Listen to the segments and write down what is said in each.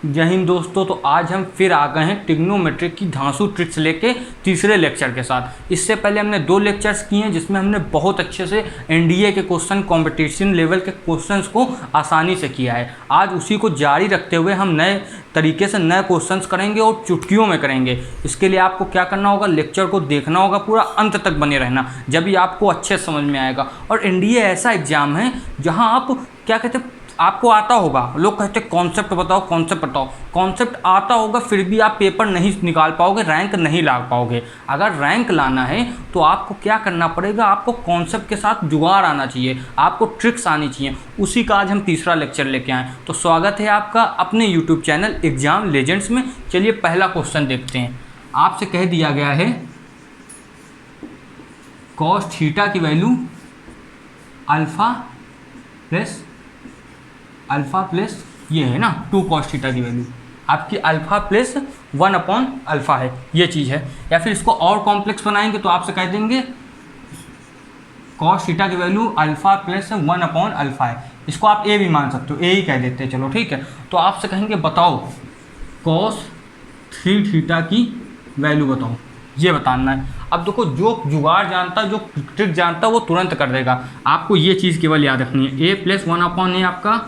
जय हिंद दोस्तों। तो आज हम फिर आ गए हैं ट्रिग्नोमेट्रिक की धांसू ट्रिक्स लेके तीसरे लेक्चर के साथ। इससे पहले हमने 2 लेक्चर्स किए हैं जिसमें हमने बहुत अच्छे से एनडीए के क्वेश्चन, कंपटीशन लेवल के क्वेश्चंस को आसानी से किया है। आज उसी को जारी रखते हुए हम नए तरीके से नए क्वेश्चंस करेंगे और चुटकियों में करेंगे। इसके लिए आपको क्या करना होगा, लेक्चर को देखना होगा, पूरा अंत तक बने रहना, जब भी आपको अच्छे समझ में आएगा। और एनडीए ऐसा एग्जाम है जहाँ आप क्या कहते हैं, आपको आता होगा, लोग कहते हैं कॉन्सेप्ट बताओ, कॉन्सेप्ट बताओ, कॉन्सेप्ट आता होगा फिर भी आप पेपर नहीं निकाल पाओगे, रैंक नहीं ला पाओगे। अगर रैंक लाना है तो आपको क्या करना पड़ेगा, आपको कॉन्सेप्ट के साथ जुगाड़ आना चाहिए, आपको ट्रिक्स आनी चाहिए। उसी का आज हम तीसरा लेक्चर लेके आए। तो स्वागत है आपका अपने यूट्यूब चैनल एग्जाम लेजेंड्स में। चलिए पहला क्वेश्चन देखते हैं। आपसे कह दिया गया है कॉस थीटा की वैल्यू अल्फ़ा प्लस ये है ना 2 कॉस थीटा की वैल्यू आपकी अल्फ़ा प्लस 1/अल्फ़ा है, ये चीज़ है। या फिर इसको और कॉम्प्लेक्स बनाएंगे तो आपसे कह देंगे कॉस थीटा की वैल्यू अल्फ़ा प्लस 1/अल्फ़ा है। इसको आप ए भी मान सकते हो, ए ही कह देते हैं, चलो ठीक है। तो आपसे कहेंगे बताओ कॉस 3 थीटा की वैल्यू बताओ, ये बताना है। अब देखो, जो जुगाड़ जानता है, जो ट्रिक जानता है वो तुरंत कर देगा। आपको ये चीज़ केवल याद रखनी है, ए प्लस 1/ए आपका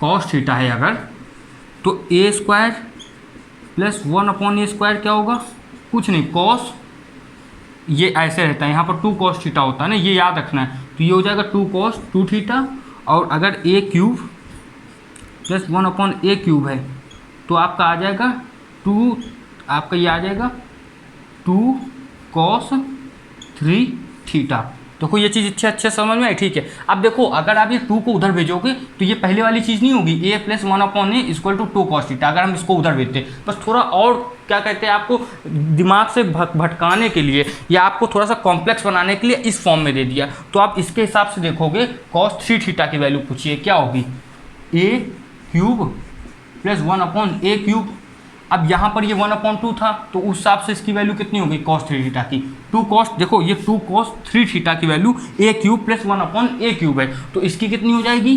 कॉस थीटा है अगर, तो ए स्क्वायर प्लस 1/ए स्क्वायर क्या होगा, कुछ नहीं, कॉस ये ऐसे रहता है, यहाँ पर 2 कॉस थीटा होता है ना, ये याद रखना है। तो ये हो जाएगा 2 कॉस 2 थीटा, और अगर ए क्यूब प्लस 1/ए क्यूब है तो आपका आ जाएगा 2, आपका ये आ जाएगा 2 कॉस 3 थीटा। देखो ये चीज़ अच्छे समझ में आई, ठीक है। अब देखो, अगर आप ये 2 को उधर भेजोगे तो ये पहले वाली चीज़ नहीं होगी, ए प्लस 1/ए इक्वल टू 2 कॉस थीटा। अगर हम इसको उधर भेजते, बस थोड़ा और क्या कहते हैं, आपको दिमाग से भटकाने के लिए या आपको थोड़ा सा कॉम्प्लेक्स बनाने के लिए इस फॉर्म में दे दिया। तो आप इसके हिसाब से देखोगे, कॉस 3 थीटा की वैल्यू पूछिए क्या होगी, ए क्यूब प्लस 1/ए क्यूब। अब यहाँ पर ये 1/2 था, तो उस हिसाब से इसकी वैल्यू कितनी होगी कॉस 3 थीटा की, 2 कॉस, देखो ये 2 कॉस 3 थीटा की वैल्यू ए क्यूब प्लस 1/ए क्यूब है, तो इसकी कितनी हो जाएगी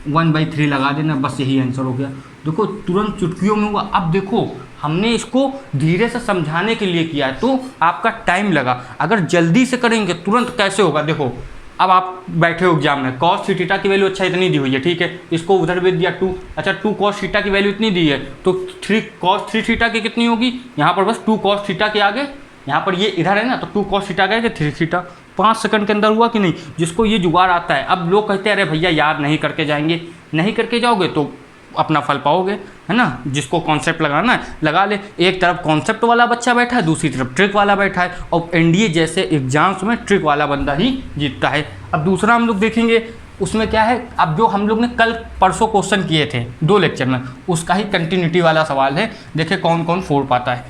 1/3 लगा देना, बस यही आंसर हो गया। देखो तुरंत चुटकियों में हुआ। अब देखो, हमने इसको धीरे से समझाने के लिए किया है तो आपका टाइम लगा। अगर जल्दी से करेंगे तुरंत कैसे होगा, देखो अब आप बैठे हो एग्जाम में, कॉस 3 थीटा की वैल्यू अच्छा इतनी दी हुई है, ठीक है, इसको उधर भेज दिया 2, अच्छा 2 कॉस थीटा की वैल्यू इतनी दी है, तो 3 कॉस 3 थीटा की कितनी होगी, यहाँ पर बस 2 कॉस थीटा के आगे, यहाँ पर ये इधर है ना, तो 2 कॉस थीटा के आगे 3 थीटा। 5 सेकंड के अंदर हुआ कि नहीं, जिसको ये जुगाड़ आता है। अब लोग कहते हैं अरे भैया याद नहीं करके जाएंगे, नहीं करके जाओगे तो अपना फल पाओगे, है ना। जिसको कॉन्सेप्ट लगाना है लगा ले। एक तरफ कॉन्सेप्ट वाला बच्चा बैठा है, दूसरी तरफ ट्रिक वाला बैठा है, और एनडीए जैसे एग्जाम्स में ट्रिक वाला बंदा ही जीतता है। अब दूसरा हम लोग देखेंगे, उसमें क्या है, अब जो हम लोग ने कल परसों क्वेश्चन किए थे 2 लेक्चर में, उसका ही कंटिन्यूटी वाला सवाल है। देखिए कौन कौन फोड़ पाता है,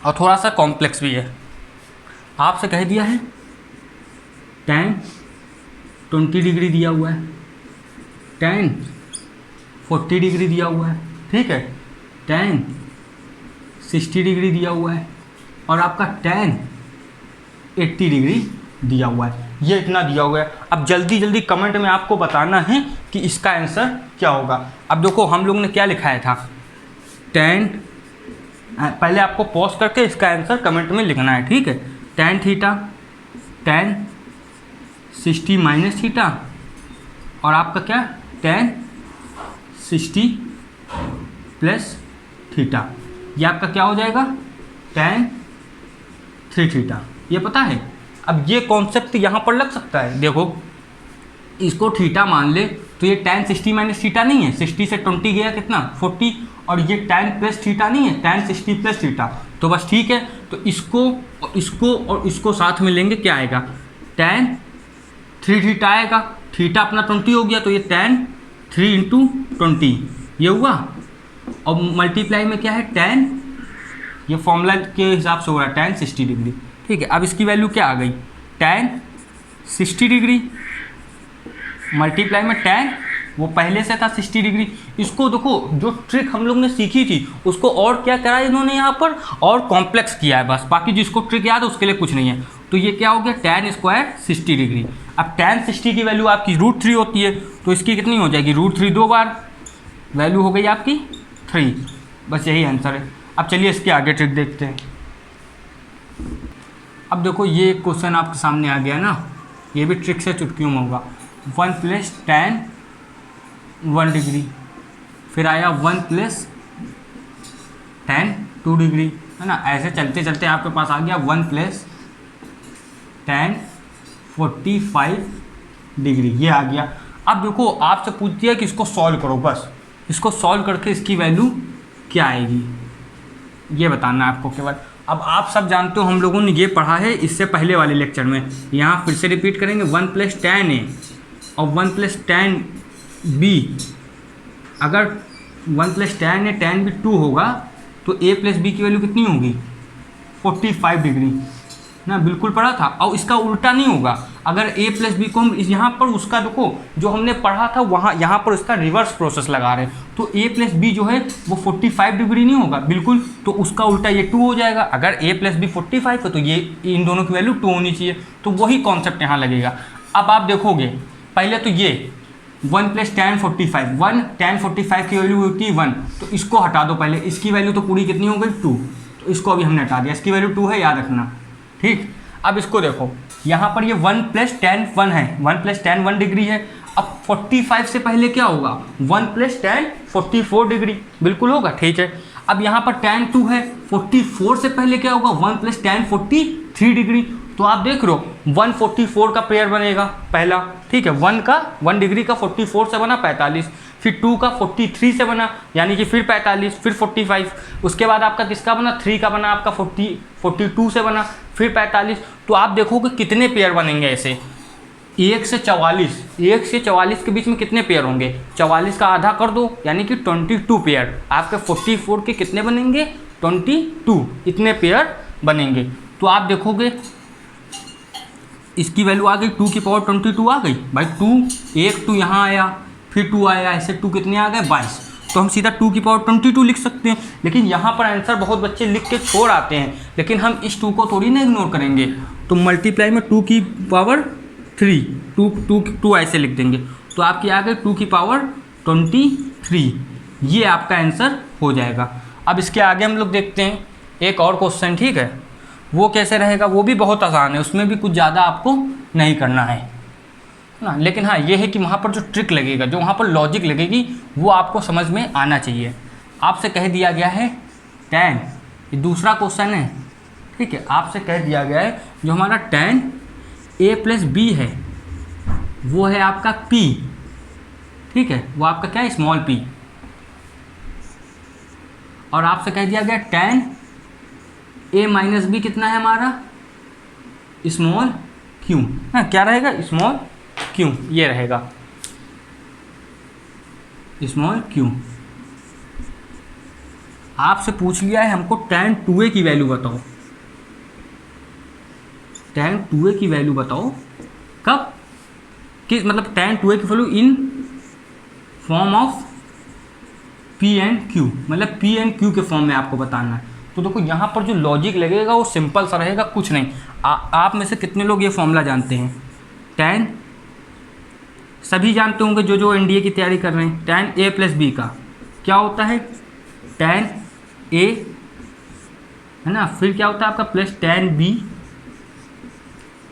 और थोड़ा सा कॉम्प्लेक्स भी है। आपसे कह दिया है tan 20 डिग्री दिया हुआ है, tan 40 डिग्री दिया हुआ है, ठीक है, tan 60 डिग्री दिया हुआ है, और आपका tan 80 डिग्री दिया हुआ है। ये इतना दिया हुआ है। अब जल्दी जल्दी कमेंट में आपको बताना है कि इसका आंसर क्या होगा। अब देखो हम लोग ने क्या लिखाया था, tan, पहले आपको पॉज करके इसका आंसर कमेंट में लिखना है, ठीक है। tan theta, tan 60 minus theta, और आपका क्या tan 60 प्लस थीटा, ये आपका क्या हो जाएगा tan 3 थीटा। ये पता है। अब ये कॉन्सेप्ट यहाँ पर लग सकता है, देखो इसको थीटा मान ले तो ये tan 60 माइनस थीटा नहीं है, 60 से 20 गया कितना 40, और ये tan प्लस थीटा नहीं है, tan 60 प्लस थीटा, तो बस ठीक है। तो इसको और इसको साथ में लेंगे, क्या आएगा tan 3 थीटा आएगा, थीटा अपना 20 हो गया, तो ये tan 3 × 20 ये हुआ, और मल्टीप्लाई में क्या है tan, ये फॉर्मूला के हिसाब से हो रहा है tan 60 डिग्री, ठीक है। अब इसकी वैल्यू क्या आ गई tan 60 डिग्री, मल्टीप्लाई में tan वो पहले से था 60 डिग्री। इसको देखो, जो ट्रिक हम लोग ने सीखी थी उसको और क्या करा इन्होंने यहाँ पर, और कॉम्प्लेक्स किया है बस। बाकी जिसको ट्रिक याद है उसके लिए कुछ नहीं है। तो ये क्या हो गया tan स्क्वायर 60 डिग्री। अब tan 60 की वैल्यू आपकी √3 होती है, तो इसकी कितनी हो जाएगी √3 2 बार, वैल्यू हो गई आपकी 3। बस यही आंसर है। अब चलिए इसके आगे ट्रिक देखते हैं। अब देखो ये क्वेश्चन आपके सामने आ गया ना, ये भी ट्रिक से चुटकियों में होगा। 1 + tan 1 डिग्री, फिर आया 1 + tan 2 डिग्री, है ना। ऐसे चलते चलते आपके पास आ गया 1 + tan 45 डिग्री, ये आ गया। अब देखो आपसे पूछ दिया कि इसको सॉल्व करो, बस इसको सॉल्व करके इसकी वैल्यू क्या आएगी ये बताना है आपको केवल। अब आप सब जानते हो हम लोगों ने ये पढ़ा है इससे पहले वाले लेक्चर में, यहाँ फिर से रिपीट करेंगे। 1 + tan A और 1 + tan B, अगर 1 + tan A tan B 2 होगा तो A + B की वैल्यू कितनी होगी 45 डिग्री ना, बिल्कुल पढ़ा था। और इसका उल्टा नहीं होगा, अगर A + B को हम यहाँ पर उसका देखो जो हमने पढ़ा था वहाँ यहाँ पर उसका रिवर्स प्रोसेस लगा रहे हैं, तो A + B जो है वो 45 डिग्री नहीं होगा बिल्कुल, तो उसका उल्टा ये 2 हो जाएगा। अगर A + B 45 है तो ये इन दोनों की वैल्यू 2 होनी चाहिए, तो वही कॉन्सेप्ट यहाँ लगेगा। अब आप देखोगे पहले तो ये 1 + tan 45, 1 tan 45 की वैल्यू होती है 1, तो इसको हटा दो पहले, इसकी वैल्यू तो पूरी कितनी हो गई 2, तो इसको अभी हमने हटा दिया, इसकी वैल्यू 2 है, याद रखना, ठीक। अब इसको देखो यहाँ पर ये 1 + tan 1 है, 1 + tan 1 डिग्री है। अब 45 से पहले क्या होगा 1 + tan 44 डिग्री, बिल्कुल होगा, ठीक है। अब यहाँ पर tan 2 है, 44 से पहले क्या होगा 1 + tan 43 डिग्री, तो आप देख रहे हो 144 का पेयर बनेगा पहला, ठीक है। 1 डिग्री का 44 से बना 45, फिर 2 का 43 से बना यानी कि फिर 45, फिर 45, उसके बाद आपका किसका बना 3 का बना आपका 42 से बना, फिर 45। तो आप देखोगे कितने पेयर बनेंगे ऐसे 1 से 44 के बीच में कितने पेयर होंगे, 44 का आधा कर दो यानी कि 22 पेयर। आपके 44 के कितने बनेंगे 22, इतने पेयर बनेंगे। तो आप देखोगे इसकी वैल्यू आ गई 2 की पावर 22 आ गई भाई, 2 एक 2 यहाँ आया, फिर 2 आया, ऐसे 2 कितने आ गए 22, तो हम सीधा 2 की पावर 22 लिख सकते हैं। लेकिन यहाँ पर आंसर बहुत बच्चे लिख के छोड़ आते हैं, लेकिन हम इस 2 को थोड़ी ना इग्नोर करेंगे, तो मल्टीप्लाई में 2 की पावर 3, 2 ऐसे लिख देंगे, तो आपकी आ गई 2 की पावर 23, ये आपका आंसर हो जाएगा। अब इसके आगे हम लोग देखते हैं एक और क्वेश्चन, ठीक है। वो कैसे रहेगा, वो भी बहुत आसान है, उसमें भी कुछ ज़्यादा आपको नहीं करना है ना। लेकिन हाँ ये है कि वहाँ पर जो ट्रिक लगेगा, जो वहाँ पर लॉजिक लगेगी, वो आपको समझ में आना चाहिए। आपसे कह दिया गया है tan, ये दूसरा क्वेश्चन है, ठीक है। आपसे कह दिया गया है जो हमारा tan A + B है वो है आपका P, ठीक है, वो आपका क्या है स्मॉल p। और आपसे कह दिया गया tan A - B कितना है हमारा स्मॉल q, हाँ क्या रहेगा स्मॉल q, ये रहेगा स्मॉल q। आपसे पूछ लिया है हमको tan 2A की वैल्यू बताओ, tan 2A की वैल्यू बताओ कब, किस मतलब tan 2A की value in form of P and Q, मतलब P एंड Q के फॉर्म में आपको बताना है। तो देखो यहाँ पर जो लॉजिक लगेगा वो सिंपल सा रहेगा, कुछ नहीं। आप में से कितने लोग ये फॉर्मूला जानते हैं, tan, सभी जानते होंगे जो NDA की तैयारी कर रहे हैं, tan A + B का क्या होता है tan A, है ना, फिर क्या होता है आपका प्लस tan B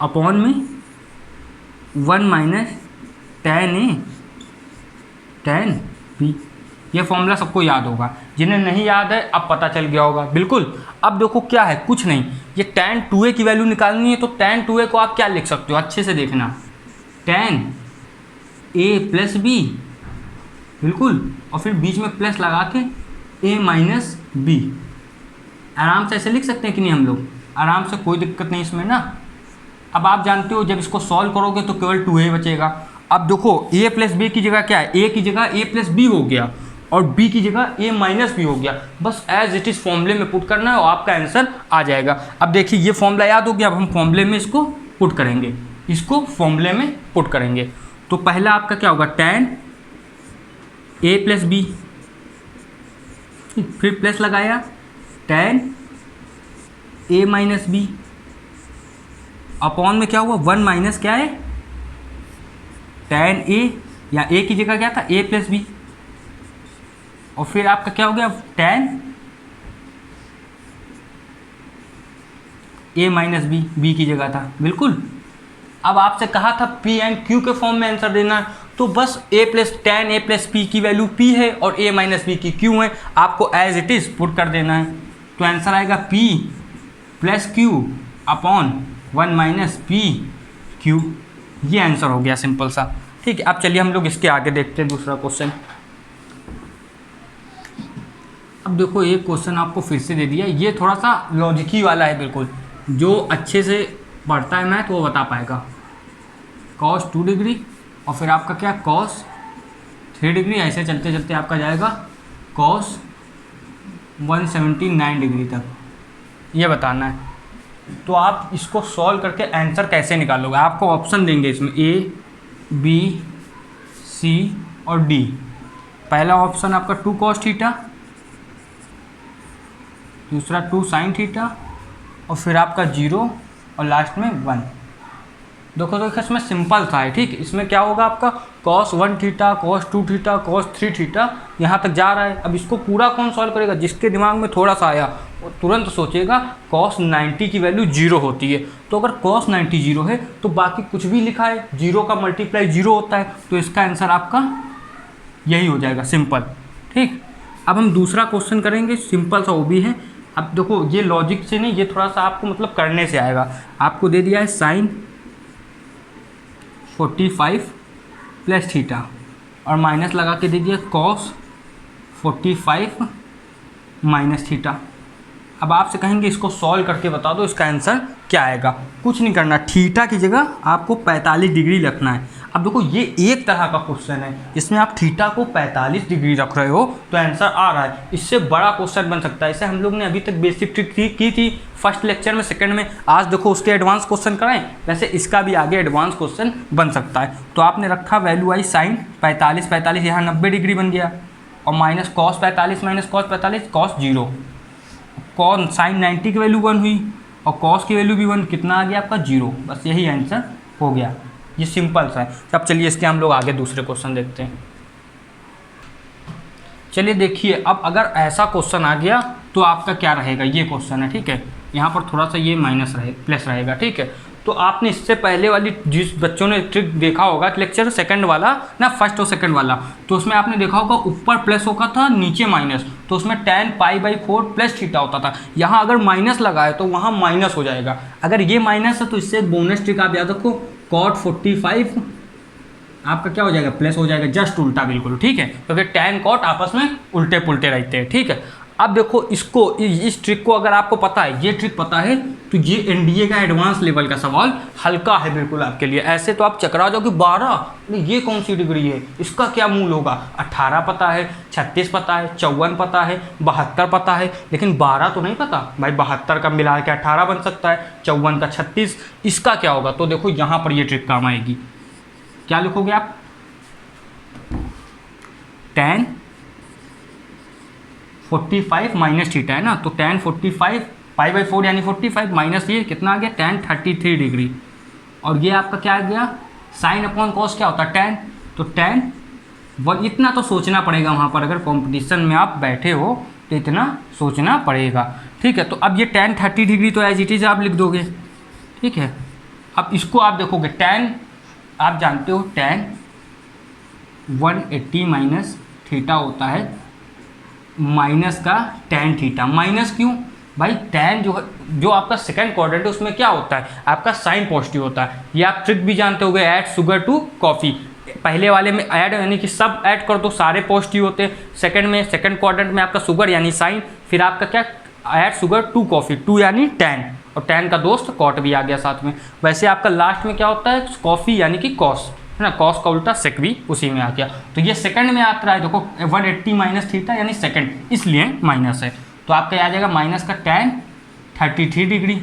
अपॉन में 1 - tan A tan B। ये फॉर्मूला सबको याद होगा, जिन्हें नहीं याद है अब पता चल गया होगा बिल्कुल। अब देखो क्या है, कुछ नहीं, ये tan 2A की वैल्यू निकालनी है, तो tan 2A को आप क्या लिख सकते हो, अच्छे से देखना, tan A + B, बिल्कुल, और फिर बीच में प्लस लगा के A - B, आराम से ऐसे लिख सकते हैं कि नहीं हम लोग, आराम से, कोई दिक्कत नहीं इसमें ना। अब आप जानते हो जब इसको सॉल्व करोगे तो केवल 2A बचेगा। अब देखो A + B की जगह क्या है, A की जगह A + B हो गया और B की जगह A - B हो गया, बस एज इट इज़ फॉर्मूले में पुट करना है और आपका आंसर आ जाएगा। अब देखिए ये फॉर्मूला याद हो गया, अब हम फॉर्मूले में इसको पुट करेंगे, इसको फॉर्मूले में पुट करेंगे। तो पहला आपका क्या होगा tan A + B, फिर प्लस लगाया tan A - B अपॉन में क्या हुआ 1 माइनस क्या है tan A, या A की जगह क्या था A + B, और फिर आपका क्या हो गया tan a minus B, B की जगह था बिल्कुल। अब आपसे कहा था p एंड q के फॉर्म में आंसर देना है, तो बस a plus tan a plus p की वैल्यू p है और a माइनस b की q है, आपको एज इट इज पुट कर देना है। तो आंसर आएगा p plus q upon 1 minus p q। ये आंसर हो गया सिंपल सा। ठीक है, अब चलिए हम लोग इसके आगे देखते हैं दूसरा क्वेश्चन। अब देखो एक क्वेश्चन आपको फिर से दे दिया, ये थोड़ा सा लॉजिकी वाला है बिल्कुल, जो अच्छे से पढ़ता है मैथ वो बता पाएगा। cos 2 डिग्री और फिर आपका क्या cos 3 डिग्री, ऐसे चलते चलते आपका जाएगा cos 179 डिग्री तक, ये बताना है। तो आप इसको सॉल्व करके आंसर कैसे निकालोगे, आपको ऑप्शन देंगे इसमें A B C और D। पहला ऑप्शन आपका 2 cos थीटा, दूसरा 2 sin थीटा और फिर आपका 0 और लास्ट में 1। देखो तो इसमें सिंपल था है, ठीक। इसमें क्या होगा आपका cos 1 theta, cos 2 theta, cos 3 theta, यहाँ तक जा रहा है। अब इसको पूरा कौन सॉल्व करेगा, जिसके दिमाग में थोड़ा सा आया वो तुरंत सोचेगा cos 90 की वैल्यू 0 होती है। तो अगर cos 90 0 है तो बाकी कुछ भी लिखा है, 0 का मल्टीप्लाई 0 होता है, तो इसका आंसर आपका यही हो जाएगा, सिंपल। ठीक, अब हम दूसरा क्वेश्चन करेंगे, सिंपल सा वो भी है। अब देखो ये लॉजिक से नहीं, ये थोड़ा सा आपको मतलब करने से आएगा। आपको दे दिया है sin 45 प्लस थीटा और माइनस लगा के दे दिया cos 45 माइनस थीटा। अब आपसे कहेंगे इसको सॉल्व करके बता दो इसका आंसर क्या आएगा। कुछ नहीं करना, थीटा की जगह आपको 45 डिग्री रखना है। अब देखो ये एक तरह का क्वेश्चन है, इसमें आप थीटा को 45 डिग्री रख रहे हो तो आंसर आ रहा है। इससे बड़ा क्वेश्चन बन सकता है। इसे हम लोग ने अभी तक बेसिक ट्रिक की थी फर्स्ट लेक्चर में, सेकंड में। आज देखो उसके एडवांस क्वेश्चन कराएं, वैसे इसका भी आगे एडवांस क्वेश्चन बन सकता है। तो आपने रखा वैल्यू आई साइन 45 यहाँ 90 डिग्री बन गया और minus cos 45 minus cos 45 cos 0, कौन साइन 90 की वैल्यू 1 हुई और cos की वैल्यू भी 1, कितना आ गया आपका 0। बस यही आंसर हो गया, ये सिंपल सा है। अब चलिए इसके हम लोग आगे दूसरे क्वेश्चन देखते हैं। चलिए देखिए, अब अगर ऐसा क्वेश्चन आ गया तो आपका क्या रहेगा, ये क्वेश्चन है, ठीक है। यहाँ पर थोड़ा सा ये माइनस रहे प्लस रहेगा, ठीक है। तो आपने इससे पहले वाली जिस बच्चों ने ट्रिक देखा होगा लेक्चर सेकंड वाला ना, फर्स्ट और सेकंड वाला, तो उसमें आपने देखा होगा ऊपर प्लस होगा था नीचे माइनस, तो उसमें tan π/4 प्लस थीटा होता था। यहाँ अगर माइनस लगा है तो वहाँ माइनस हो जाएगा। अगर ये माइनस है तो इससे बोनस ट्रिक आप याद रखो, cot 45 आपका क्या हो जाएगा, प्लस हो जाएगा, जस्ट उल्टा बिल्कुल, ठीक है, क्योंकि tan cot आपस में उल्टे पुल्टे रहते हैं, ठीक है। अब देखो इसको, इस ट्रिक को अगर आपको पता है, ये ट्रिक पता है, तो ये एनडीए का एडवांस लेवल का सवाल हल्का है बिल्कुल आपके लिए। ऐसे तो आप चकरा जाओगे 12, ये कौन सी डिग्री है, इसका क्या मूल होगा। 18 पता है, 36 पता है, 54 पता है, 72 पता है, लेकिन 12 तो नहीं पता भाई। 72 का मिला के 18 बन सकता है, 54 का 36, इसका क्या होगा। तो देखो यहाँ पर ये ट्रिक काम आएगी। क्या लिखोगे आप, tan 45 माइनस थीटा है ना, तो tan 45 π/4 यानी 45 माइनस ये कितना आ गया tan 33 डिग्री, और ये आपका क्या आ गया साइन अपॉन कॉस क्या होता है tan, तो tan 1। इतना तो सोचना पड़ेगा वहाँ पर, अगर कंपटीशन में आप बैठे हो तो इतना सोचना पड़ेगा, ठीक है। तो अब ये tan 30 डिग्री तो एज इट इज आप लिख दोगे, ठीक है। अब इसको आप देखोगे tan, आप जानते हो tan 180 माइनस थीटा होता है माइनस का tan थीटा। माइनस क्यों भाई, tan जो आपका सेकंड क्वाड्रेंट है उसमें क्या होता है, आपका साइन पॉजिटिव होता है। ये आप ट्रिक भी जानते होगे, ऐड शुगर टू कॉफ़ी। पहले वाले में ऐड यानी कि सब ऐड कर दो, सारे पॉजिटिव होते हैं। सेकंड में, सेकंड क्वाड्रेंट में आपका शुगर यानी साइन, फिर आपका क्या add sugar to coffee, to यानी tan, और tan का दोस्त कॉट भी आ गया साथ में। वैसे आपका लास्ट में क्या होता है, कॉफ़ी यानी कि कॉस, है ना, कॉस का उल्टा सेक भी उसी में आ गया। तो ये सेकंड में आता है, देखो 180 माइनस थीटा यानी सेकंड, इसलिए माइनस है। तो आपका आ जाएगा माइनस का tan 33 डिग्री।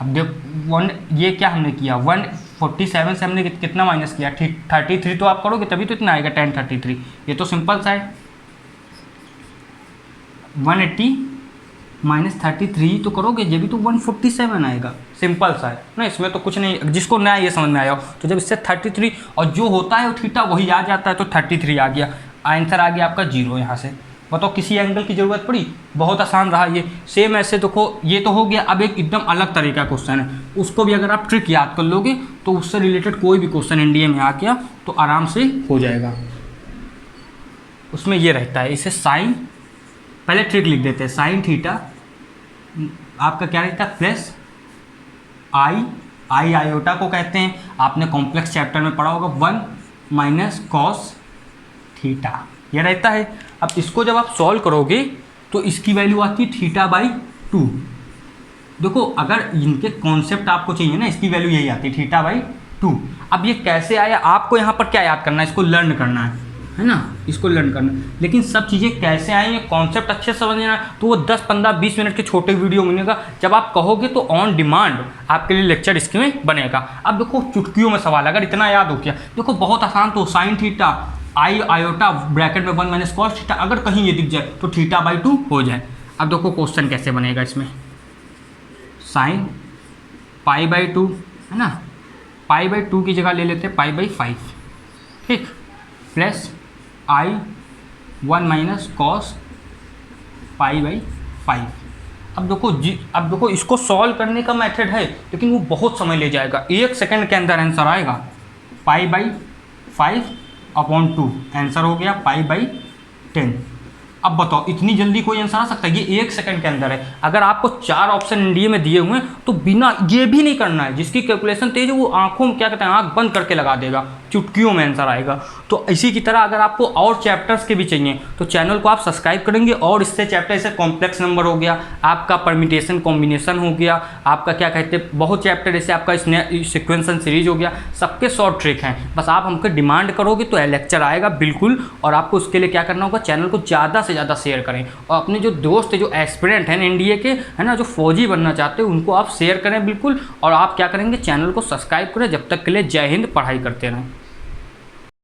अब देखो ये क्या हमने किया, 147 से हमने कितना माइनस किया, 33 तो आप करोगे तभी तो इतना आएगा tan 33। ये तो सिंपल सा है, 180 माइनस 33 तो करोगे ये भी तो 147 आएगा, सिंपल सा है ना। इसमें तो कुछ नहीं, जिसको नया ये समझ में आया हो तो जब इससे 33 और जो होता है वो थीटा वही आ जाता है, तो 33 आ गया, आंसर आ गया आपका 0 यहाँ से। बताओ किसी एंगल की ज़रूरत पड़ी, बहुत आसान रहा ये। सेम ऐसे देखो ये तो हो गया, अब एक एकदम अलग तरीका क्वेश्चन है, उसको भी अगर आप ट्रिक याद कर लोगे तो उससे रिलेटेड कोई भी क्वेश्चन एनडीए में आ गया तो आराम से हो जाएगा। उसमें ये रहता है, इसे साइन, पहले ट्रिक लिख देते हैं, साइन थीटा आपका क्या रहता है प्लस आई आयोटा को कहते हैं, आपने कॉम्प्लेक्स चैप्टर में पढ़ा होगा, 1 माइनस कॉस थीटा ये रहता है। अब इसको जब आप सॉल्व करोगे तो इसकी वैल्यू आती है थीटा बाई 2। देखो अगर इनके कॉन्सेप्ट आपको चाहिए ना, इसकी वैल्यू यही आती है थीटा बाई 2। अब ये कैसे आया, आपको यहाँ पर क्या याद करना है, इसको लर्न करना है ना, इसको लर्न करना। लेकिन सब चीज़ें कैसे आई हैं, कॉन्सेप्ट अच्छे से समझना है तो वो 10, 15, 20 मिनट के छोटे वीडियो मिलेगा, जब आप कहोगे तो ऑन डिमांड आपके लिए लेक्चर इसके में बनेगा। अब देखो चुटकियों में सवाल, अगर इतना याद हो गया, देखो बहुत आसान, तो साइन थीटा आई आयोटा ब्रैकेट में 1 माइनस कॉस थीटा, अगर कहीं ये दिख जाए तो थीटा बाई 2 हो जाए। अब देखो क्वेश्चन कैसे बनेगा इसमें, साइन पाई बाई 2 है ना, पाई बाई 2 की जगह ले लेते हैं पाई बाई 5, ठीक, plus I 1 minus cos pi by 5। अब देखो इसको सॉल्व करने का मेथड है, लेकिन वो बहुत समय ले जाएगा, 1 सेकंड के अंदर आंसर आएगा। पाई बाई 5/2 आंसर हो गया पाई बाई 10। अब बताओ इतनी जल्दी कोई आंसर आ सकता है, ये 1 सेकंड के अंदर है। अगर आपको 4 ऑप्शन एनडीए में दिए हुए हैं तो बिना ये भी नहीं करना है, जिसकी कैलकुलेशन तेज है वो आंखों में क्या कहते हैं आंख बंद करके लगा देगा, चुटकियों में आंसर आएगा। तो इसी की तरह अगर आपको और चैप्टर्स के भी चाहिए तो चैनल को आप सब्सक्राइब करेंगे, और इससे चैप्टर जैसे कॉम्प्लेक्स नंबर हो गया, आपका परमिटेशन कॉम्बिनेशन हो गया, आपका क्या कहते हैं बहुत चैप्टर जैसे आपका सिक्वेंसन सीरीज हो गया, सबके शॉर्ट ट्रिक हैं। बस आप हमको डिमांड करोगे तो लेक्चर आएगा बिल्कुल। और आपको उसके लिए क्या करना होगा, चैनल को ज़्यादा से ज़्यादा शेयर करें, और अपने जो दोस्त है जो एस्पिरेंट हैं एनडीए के है ना, जो फौजी बनना चाहते हैं उनको आप शेयर करें बिल्कुल। और आप क्या करेंगे, चैनल को सब्सक्राइब करें। जब तक के लिए जय हिंद, पढ़ाई करते रहें।